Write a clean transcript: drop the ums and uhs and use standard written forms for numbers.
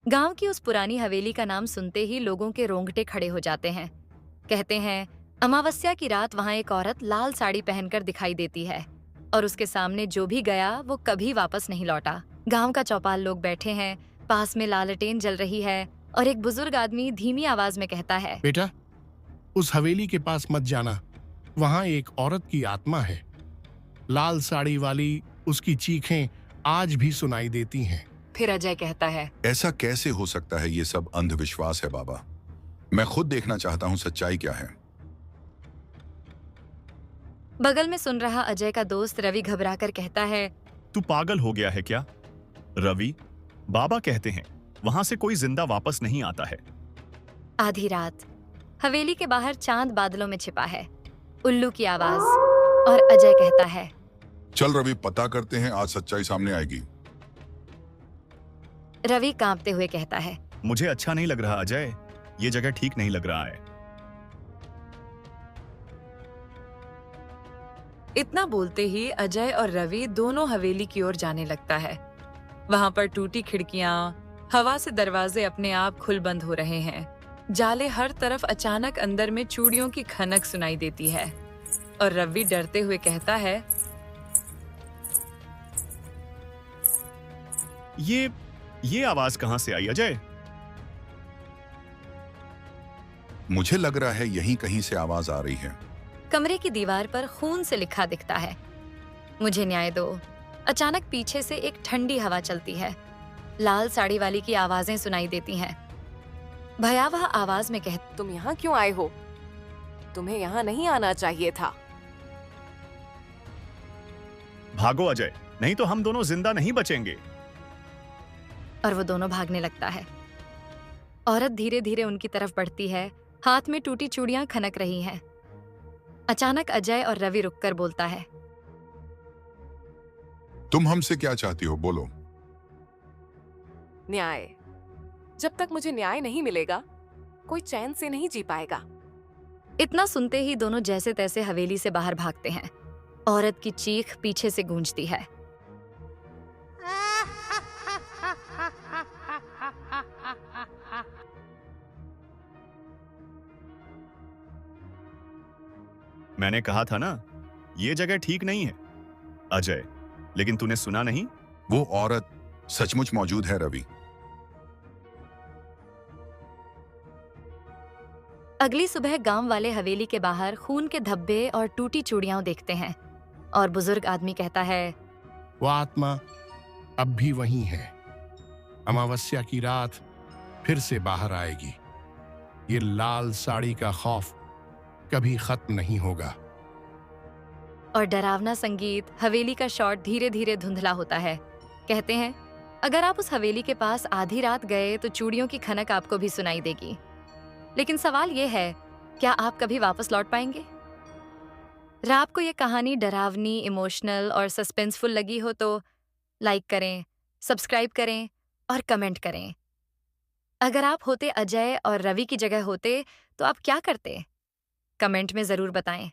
गांव की उस पुरानी हवेली का नाम सुनते ही लोगों के रोंगटे खड़े हो जाते हैं। कहते हैं अमावस्या की रात वहां एक औरत लाल साड़ी पहनकर दिखाई देती है और उसके सामने जो भी गया वो कभी वापस नहीं लौटा। गांव का चौपाल लोग बैठे हैं, पास में लालटेन जल रही है और एक बुजुर्ग आदमी धीमी आवाज में कहता है, बेटा, उस हवेली के पास मत जाना। वहां एक औरत की आत्मा है। लाल साड़ी वाली, उसकी चीखें आज भी सुनाई देती हैं। फिर अजय कहता है, ऐसा कैसे हो सकता है? ये सब अंधविश्वास है बाबा। मैं खुद देखना चाहता हूँ सच्चाई क्या है। बगल में सुन रहा अजय का दोस्त रवि घबराकर कहता है, तू पागल हो गया है क्या? रवि, बाबा कहते हैं वहां से कोई जिंदा वापस नहीं आता है। आधी रात हवेली के बाहर चांद बादलों में छिपा है। उल्लू की आवाज और अजय कहता है, चल रवि, पता करते हैं, आज सच्चाई सामने आएगी। रवि कांपते हुए कहता है, मुझे अच्छा नहीं लग रहा अजय, ये जगह ठीक नहीं लग रहा है। इतना बोलते ही अजय और रवि दोनों हवेली की ओर जाने लगता है। वहां पर टूटी खिड़कियां, हवा से दरवाजे अपने आप खुल बंद हो रहे हैं। जाले हर तरफ अचानक अंदर में चूड़ियों की खनक सुनाई देती है और रवि डरते हुए कहता है, ये आवाज कहां से आई अजय? मुझे लग रहा है यहीं कहीं से आवाज आ रही है। कमरे की दीवार पर खून से लिखा दिखता है, मुझे न्याय दो। अचानक पीछे से एक ठंडी हवा चलती है। लाल साड़ी वाली की आवाजें सुनाई देती हैं। भयावह आवाज में कहती, तुम यहाँ क्यों आए हो? तुम्हें यहाँ नहीं आना चाहिए था। भागो अजय, नहीं तो हम दोनों जिंदा नहीं बचेंगे। और वो दोनों भागने लगता है। औरत धीरे धीरे उनकी तरफ बढ़ती है, हाथ में टूटी चूड़ियां खनक रही हैं। अचानक अजय और रवि रुककर बोलता है, तुम हमसे क्या चाहती हो, बोलो। न्याय। जब तक मुझे न्याय नहीं मिलेगा, कोई चैन से नहीं जी पाएगा। इतना सुनते ही दोनों जैसे तैसे हवेली से बाहर भागते हैं। औरत की चीख पीछे से गूंजती है। मैंने कहा था ना, ये जगह ठीक नहीं है अजय, लेकिन तूने सुना नहीं। वो औरत सचमुच मौजूद है रवि। अगली सुबह गांव वाले हवेली के बाहर खून के धब्बे और टूटी चूड़ियां देखते हैं और बुजुर्ग आदमी कहता है, वो आत्मा अब भी वहीं है। अमावस्या की रात फिर से बाहर आएगी। ये लाल साड़ी का खौफ कभी खत्म नहीं होगा। और डरावना संगीत, हवेली का शॉट धीरे धीरे धुंधला होता है। कहते हैं अगर आप उस हवेली के पास आधी रात गए तो चूड़ियों की खनक आपको भी सुनाई देगी। लेकिन सवाल ये है, क्या आप कभी वापस लौट पाएंगे? आपको ये कहानी डरावनी, इमोशनल और सस्पेंसफुल लगी हो तो लाइक करें, सब्सक्राइब करें और कमेंट करें। अगर आप होते अजय और रवि की जगह होते तो आप क्या करते? कमेंट में जरूर बताएं।